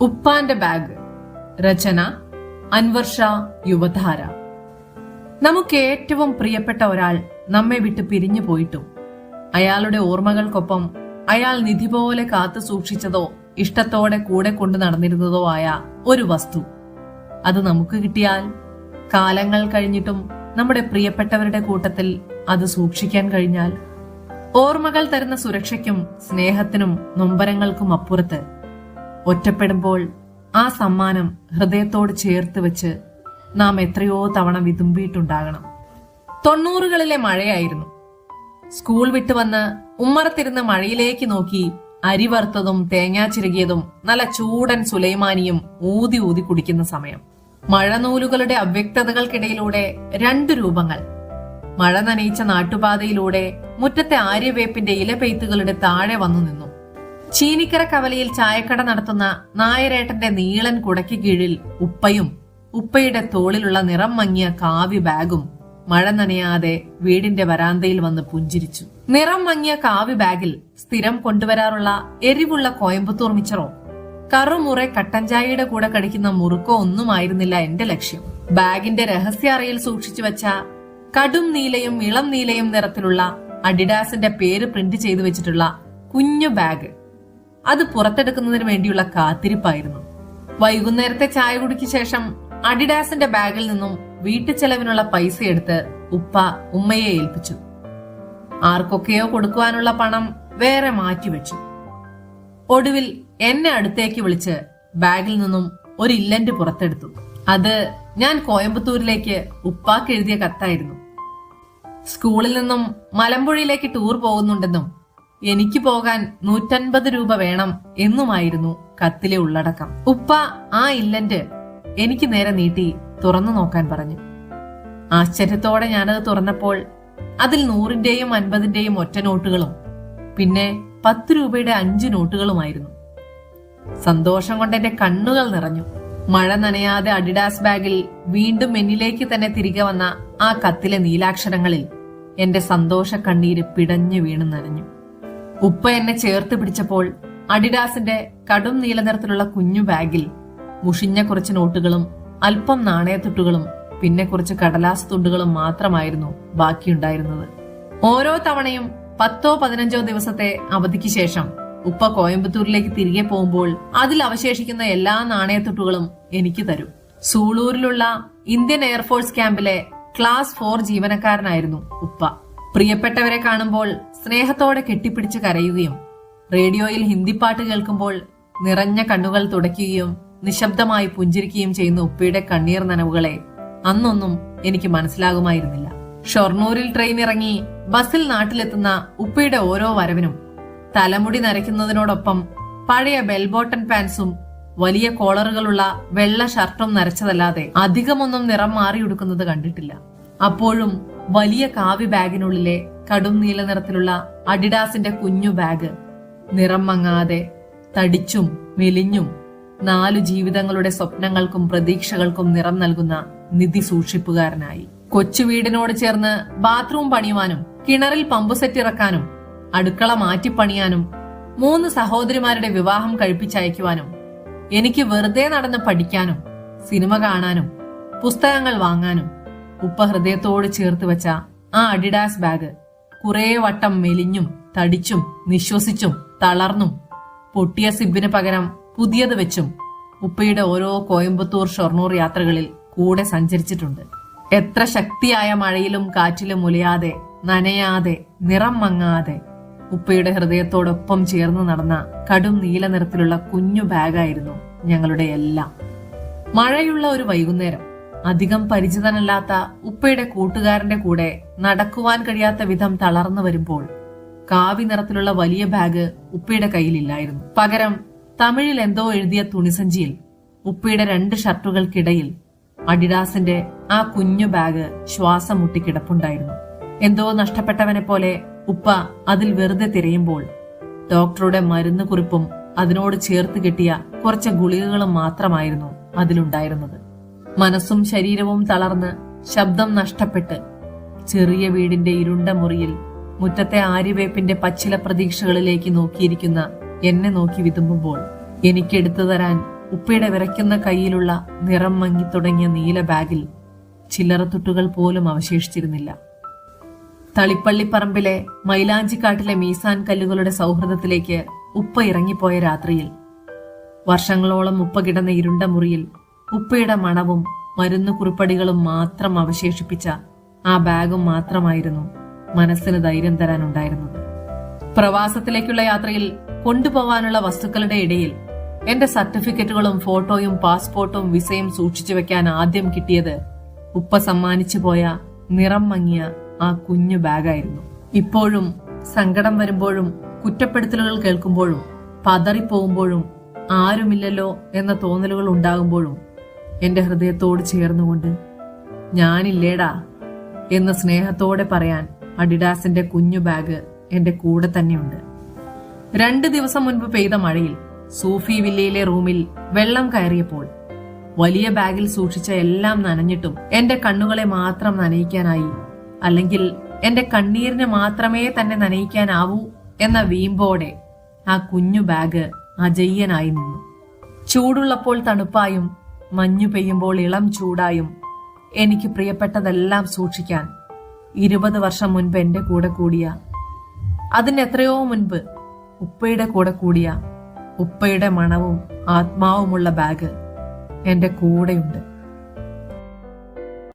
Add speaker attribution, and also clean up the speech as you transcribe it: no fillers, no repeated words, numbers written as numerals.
Speaker 1: ഉപ്പാന്റെ ബാഗ്. രചന അൻവർ ഷാ, യുവധാര. നമുക്ക് ഏറ്റവും പ്രിയപ്പെട്ട ഒരാൾ നമ്മെ വിട്ട് പിരിഞ്ഞു പോയിട്ടും അയാളുടെ ഓർമ്മകൾക്കൊപ്പം അയാൾ നിധി പോലെ കാത്തു സൂക്ഷിച്ചതോ ഇഷ്ടത്തോടെ കൂടെ കൊണ്ടു നടന്നിരുന്നതോ ആയ ഒരു വസ്തു അത് നമുക്ക് കിട്ടിയാൽ കാലങ്ങൾ കഴിഞ്ഞിട്ടും നമ്മുടെ പ്രിയപ്പെട്ടവരുടെ കൂട്ടത്തിൽ അത് സൂക്ഷിക്കാൻ കഴിഞ്ഞാൽ, ഓർമ്മകൾ തരുന്ന സുരക്ഷയ്ക്കും സ്നേഹത്തിനും നൊമ്പരങ്ങൾക്കും അപ്പുറത്ത് ഒറ്റപ്പെടുമ്പോൾ ആ സമ്മാനം ഹൃദയത്തോട് ചേർത്ത് വെച്ച് നാം എത്രയോ തവണ വിതുമ്പിയിട്ടുണ്ടാകണം. 90കളിലെ മഴയായിരുന്നു. സ്കൂൾ വിട്ടു വന്ന് ഉമ്മറത്തിരുന്ന് മഴയിലേക്ക് നോക്കി അരി വറുത്തതും തേങ്ങാ ചിരകിയതും നല്ല ചൂടൻ സുലൈമാനിയും ഊതി ഊതി കുടിക്കുന്ന സമയം. മഴനൂലുകളുടെ അവ്യക്തതകൾക്കിടയിലൂടെ 2 രൂപങ്ങൾ. മഴ നനയിച്ച നാട്ടുപാതയിലൂടെ മുറ്റത്തെ ആര്യവേപ്പിന്റെ ഇലപെയ്ത്തുകളുടെ താഴെ വന്നു നിന്നു. ചീനിക്കര കവലയിൽ ചായക്കട നടത്തുന്ന നായരേട്ടന്റെ നീളൻ കുടയ്ക്ക് കീഴിൽ ഉപ്പയും ഉപ്പയുടെ തോളിലുള്ള നിറം മങ്ങിയ കാവി ബാഗും മഴ നനയാതെ വീടിന്റെ വരാന്തയിൽ വന്ന് പുഞ്ചിരിച്ചു. നിറം മങ്ങിയ കാവി ബാഗിൽ സ്ഥിരം കൊണ്ടുവരാറുള്ള എരിവുള്ള കോയമ്പത്തൂർ മിച്ചറോ കറുമുറെ കട്ടൻചായയുടെ കൂടെ കടിക്കുന്ന മുറുക്കോ ഒന്നുമായിരുന്നില്ല എന്റെ ലക്ഷ്യം. ബാഗിന്റെ രഹസ്യ അറയിൽ സൂക്ഷിച്ചു വെച്ച കടും നീലയും ഇളം നീലയും നിറത്തിലുള്ള അഡിഡാസിന്റെ പേര് പ്രിന്റ് ചെയ്തു വെച്ചിട്ടുള്ള കുഞ്ഞു ബാഗ്. അത് പുറത്തെടുക്കുന്നതിന് വേണ്ടിയുള്ള കാത്തിരിപ്പായിരുന്നു. വൈകുന്നേരത്തെ ചായ കുടിക്ക് ശേഷം അഡിഡാസിന്റെ ബാഗിൽ നിന്നും വീട്ടു ചെലവിനുള്ള പൈസ എടുത്ത് ഉപ്പ ഉമ്മയെ ഏൽപ്പിച്ചു. ആർക്കൊക്കെയോ കൊടുക്കുവാനുള്ള പണം വേറെ മാറ്റിവെച്ചു. ഒടുവിൽ എന്നെ അടുത്തേക്ക് വിളിച്ച് ബാഗിൽ നിന്നും ഒരു ഇല്ലന്റ് പുറത്തെടുത്തു. അത് ഞാൻ കോയമ്പത്തൂരിലേക്ക് ഉപ്പാക്ക് എഴുതിയ കത്തായിരുന്നു. സ്കൂളിൽ നിന്നും മലമ്പുഴയിലേക്ക് ടൂർ പോകുന്നുണ്ടെന്നും എനിക്ക് പോകാൻ 150 രൂപ വേണം എന്നുമായിരുന്നു കത്തിലെ ഉള്ളടക്കം. ഉപ്പ ആ ഇല്ലന്റ് എനിക്ക് നേരെ നീട്ടി തുറന്നു നോക്കാൻ പറഞ്ഞു. ആശ്ചര്യത്തോടെ ഞാനത് തുറന്നപ്പോൾ അതിൽ 100ന്റെയും 50ന്റെയും ഒറ്റ നോട്ടുകളും പിന്നെ 10 രൂപയുടെ 5 നോട്ടുകളുമായിരുന്നു. സന്തോഷം കൊണ്ട് എന്റെ കണ്ണുകൾ നിറഞ്ഞു. മഴ നനയാതെ അഡിഡാസ് ബാഗിൽ വീണ്ടും എന്നിലേക്ക് തന്നെ തിരികെ വന്ന ആ കത്തിലെ നീലാക്ഷരങ്ങളിൽ എന്റെ സന്തോഷ കണ്ണീര് പിടഞ്ഞു വീണു നനഞ്ഞു. ഉപ്പ എന്നെ ചേർത്ത് പിടിച്ചപ്പോൾ അഡിഡാസിന്റെ കടും നീലനിറത്തിലുള്ള കുഞ്ഞു ബാഗിൽ മുഷിഞ്ഞ കുറച്ച് നോട്ടുകളും അല്പം നാണയത്തുട്ടുകളും പിന്നെ കുറച്ച് കടലാസ് തുണ്ടുകളും മാത്രമായിരുന്നു ബാക്കിയുണ്ടായിരുന്നത്. ഓരോ തവണയും 10ഓ 15ഓ ദിവസത്തെ അവധിക്ക് ശേഷം ഉപ്പ കോയമ്പത്തൂരിലേക്ക് തിരികെ പോകുമ്പോൾ അതിൽ അവശേഷിക്കുന്ന എല്ലാ നാണയത്തുട്ടുകളും എനിക്ക് തരും. സൂളൂരിലുള്ള ഇന്ത്യൻ എയർഫോഴ്സ് ക്യാമ്പിലെ ക്ലാസ് 4 ജീവനക്കാരനായിരുന്നു ഉപ്പ. പ്രിയപ്പെട്ടവരെ കാണുമ്പോൾ സ്നേഹത്തോടെ കെട്ടിപ്പിടിച്ച് കരയുകയും റേഡിയോയിൽ ഹിന്ദി പാട്ട് കേൾക്കുമ്പോൾ നിറഞ്ഞ കണ്ണുകൾ തുടയ്ക്കുകയും നിശബ്ദമായി പുഞ്ചിരിക്കുകയും ചെയ്യുന്ന ഉപ്പയുടെ കണ്ണീർ നനവുകളെ അന്നൊന്നും എനിക്ക് മനസ്സിലാകുമായിരുന്നില്ല. ഷൊർണൂരിൽ ട്രെയിൻ ഇറങ്ങി ബസ്സിൽ നാട്ടിലെത്തുന്ന ഉപ്പയുടെ ഓരോ വരവിനും തലമുടി നരയ്ക്കുന്നതിനോടൊപ്പം പഴയ ബെൽബോട്ടൺ പാൻസും വലിയ കോളറുകളുള്ള വെള്ള ഷർട്ടും നരച്ചതല്ലാതെ അധികമൊന്നും നിറം മാറിയെടുക്കുന്നത് കണ്ടിട്ടില്ല. അപ്പോഴും വലിയ കാവി ബാഗിനുള്ളിലെ കടും നീല നിറത്തിലുള്ള അഡിഡാസിന്റെ കുഞ്ഞു ബാഗ് നിറം മങ്ങാതെ തടിച്ചും മെലിഞ്ഞും 4 ജീവിതങ്ങളുടെ സ്വപ്നങ്ങൾക്കും പ്രതീക്ഷകൾക്കും നിറം നൽകുന്ന നിധി സൂക്ഷിപ്പുകാരനായി. കൊച്ചു വീടിനോട് ചേർന്ന് ബാത്റൂം പണിയുവാനും കിണറിൽ പമ്പ് സെറ്റ് ഇറക്കാനും അടുക്കള മാറ്റിപ്പണിയാനും 3 സഹോദരിമാരുടെ വിവാഹം കഴിപ്പിച്ചയക്കുവാനും എനിക്ക് വെറുതെ നടന്ന് പഠിക്കാനും സിനിമ കാണാനും പുസ്തകങ്ങൾ വാങ്ങാനും ഉപ്പ ഹൃദയത്തോട് ചേർത്ത് വെച്ച ആ അഡിഡാസ് ബാഗ് കുറെ വട്ടം മെലിഞ്ഞും തടിച്ചും നിശ്വസിച്ചും തളർന്നും പൊട്ടിയ സിബിന് പകരം പുതിയത് വെച്ചും ഉപ്പയുടെ ഓരോ കോയമ്പത്തൂർ ഷൊർണൂർ യാത്രകളിൽ കൂടെ സഞ്ചരിച്ചിട്ടുണ്ട്. എത്ര ശക്തിയായ മഴയിലും കാറ്റിലും ഉലയാതെ നനയാതെ നിറം മങ്ങാതെ ഉപ്പയുടെ ഹൃദയത്തോടൊപ്പം ചേർന്ന് നടന്ന കടും നീല നിറത്തിലുള്ള കുഞ്ഞു ബാഗായിരുന്നു ഞങ്ങളുടെ എല്ലാം. മഴയുള്ള ഒരു വൈകുന്നേരം അധികം പരിചിതനല്ലാത്ത ഉപ്പയുടെ കൂട്ടുകാരന്റെ കൂടെ നടക്കുവാൻ കഴിയാത്ത വിധം തളർന്നു വരുമ്പോൾ കാവി നിറത്തിലുള്ള വലിയ ബാഗ് ഉപ്പയുടെ കയ്യിലില്ലായിരുന്നു. പകരം തമിഴിൽ എന്തോ എഴുതിയ തുണിസഞ്ചിയിൽ ഉപ്പയുടെ 2 ഷർട്ടുകൾക്കിടയിൽ അഡിഡാസിന്റെ ആ കുഞ്ഞു ബാഗ് ശ്വാസം മുട്ടി കിടപ്പുണ്ടായിരുന്നു. എന്തോ നഷ്ടപ്പെട്ടവനെ പോലെ ഉപ്പ അതിൽ വെറുതെ തിരയുമ്പോൾ ഡോക്ടറുടെ മരുന്ന് കുറിപ്പും അതിനോട് ചേർത്ത് കെട്ടിയ കുറച്ച് ഗുളികകളും മാത്രമായിരുന്നു അതിലുണ്ടായിരുന്നത്. മനസ്സും ശരീരവും തളർന്ന് ശബ്ദം നഷ്ടപ്പെട്ട് ചെറിയ വീടിന്റെ ഇരുണ്ട മുറിയിൽ മുറ്റത്തെ ആര്യവേപ്പിന്റെ പച്ചില പ്രതീക്ഷകളിലേക്ക് നോക്കിയിരിക്കുന്ന എന്നെ നോക്കി വിതുമ്പുമ്പോൾ എനിക്കെടുത്തു തരാൻ ഉപ്പയുടെ വിറയ്ക്കുന്ന കയ്യിലുള്ള നിറം മങ്ങി തുടങ്ങിയ നീല ബാഗിൽ ചില്ലറത്തുട്ടുകൾ പോലും അവശേഷിച്ചിരുന്നില്ല. തളിപ്പള്ളിപ്പറമ്പിലെ മൈലാഞ്ചിക്കാട്ടിലെ മീസാൻ കല്ലുകളുടെ സൗഹൃദത്തിലേക്ക് ഉപ്പ ഇറങ്ങിപ്പോയ രാത്രിയിൽ, വർഷങ്ങളോളം ഉപ്പ കിടന്ന ഇരുണ്ട മുറിയിൽ ഉപ്പയുടെ മണവും മരുന്നു കുറിപ്പടികളും മാത്രം അവശേഷിപ്പിച്ച ആ ബാഗും മാത്രമായിരുന്നു മനസ്സിന് ധൈര്യം തരാനുണ്ടായിരുന്നത്. പ്രവാസത്തിലേക്കുള്ള യാത്രയിൽ കൊണ്ടുപോകാനുള്ള വസ്തുക്കളുടെ ഇടയിൽ എന്റെ സർട്ടിഫിക്കറ്റുകളും ഫോട്ടോയും പാസ്പോർട്ടും വിസയും സൂക്ഷിച്ചു വെക്കാൻ ആദ്യം കിട്ടിയത് ഉപ്പ സമ്മാനിച്ചു പോയ നിറം മങ്ങിയ ആ കുഞ്ഞു ബാഗായിരുന്നു. ഇപ്പോഴും സങ്കടം വരുമ്പോഴും കുറ്റപ്പെടുത്തലുകൾ കേൾക്കുമ്പോഴും പതറിപ്പോകുമ്പോഴും ആരുമില്ലല്ലോ എന്ന തോന്നലുകൾ ഉണ്ടാകുമ്പോഴും എന്റെ ഹൃദയത്തോട് ചേർന്നുകൊണ്ട് ഞാനില്ലേടാ എന്ന് സ്നേഹത്തോടെ പറയാൻ അഡിഡാസിന്റെ കുഞ്ഞു ബാഗ് എന്റെ കൂടെ തന്നെയുണ്ട്. 2 ദിവസം മുൻപ് പെയ്ത മഴയിൽ സൂഫി വില്ലയിലെ റൂമിൽ വെള്ളം കയറിയപ്പോൾ വലിയ ബാഗിൽ സൂക്ഷിച്ച എല്ലാം നനഞ്ഞിട്ടും എന്റെ കണ്ണുകളെ മാത്രം നനയിക്കാനായി, അല്ലെങ്കിൽ എന്റെ കണ്ണീരിനെ മാത്രമേ തന്നെ നനയിക്കാനാവൂ എന്ന വീമ്പോടെ ആ കുഞ്ഞു ബാഗ് അജയ്യനായി നിന്നു. ചൂടുള്ളപ്പോൾ തണുപ്പായും മഞ്ഞു പെയ്യുമ്പോൾ ഇളം ചൂടായും എനിക്ക് പ്രിയപ്പെട്ടതെല്ലാം സൂക്ഷിക്കാൻ 20 വർഷം മുൻപ് എന്റെ കൂടെ കൂടിയ, അതിന് എത്രയോ മുൻപ് ഉപ്പയുടെ കൂടെ കൂടിയ, ഉപ്പയുടെ മണവും ആത്മാവുമുള്ള ബാഗ് എന്റെ കൂടെയുണ്ട്.